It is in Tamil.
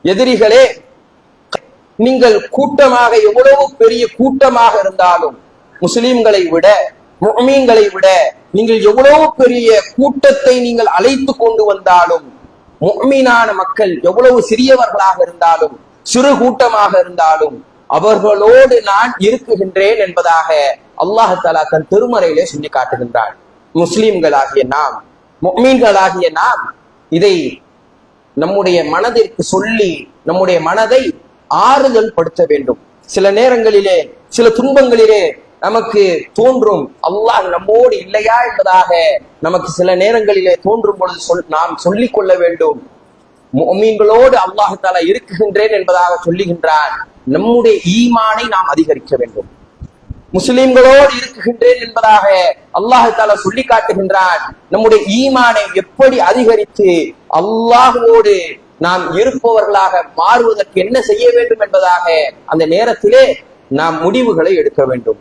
எதிரிகளே, நீங்கள் கூட்டமாக எவ்வளவு பெரிய கூட்டமாக இருந்தாலும், முஸ்லிம்களை விட முஃமின்களை விட நீங்கள் எவ்வளவு பெரிய கூட்டத்தை நீங்கள் அழைத்து கொண்டு வந்தாலும், முஃமினான மக்கள் எவ்வளவு சிறியவர்களாக இருந்தாலும் சிறு கூட்டமாக இருந்தாலும் அவர்களோடு நான் இருக்குகின்றேன் என்பதாக அல்லாஹ் தஆலா தன் திருமறையிலே சொல்லி காட்டுகின்றான். முஸ்லிம்களாகிய நாம், முஃமின்களாகிய நாம் இதை நம்முடைய மனதிற்கு சொல்லி நம்முடைய மனதை ஆறுதல் படுத்த வேண்டும். சில நேரங்களிலே சில துன்பங்களிலே நமக்கு தோன்றும் அல்லாஹ் நம்மோடு இல்லையா என்பதாக நமக்கு சில நேரங்களிலே தோன்றும் பொழுது நாம் சொல்லிக் கொள்ள வேண்டும், முஃமின்களோடு அல்லாஹ் தஆலா இருக்குகின்றேன் என்பதாக சொல்லுகின்றான். நம்முடைய ஈமானை நாம் அதிகரிக்க வேண்டும். முஸ்லிம்களோடு இருக்குகின்றேன் என்பதாக அல்லாஹ் தஆலா சொல்லி காட்டுகின்றான். நம்முடைய ஈமானை எப்படி அதிகரித்து அல்லாஹ்வோடு நாம் இருப்பவர்களாக மாறுவதற்கு என்ன செய்ய வேண்டும் என்பதாக அந்த நேரத்திலே நாம் முடிவுகளை எடுக்க வேண்டும்.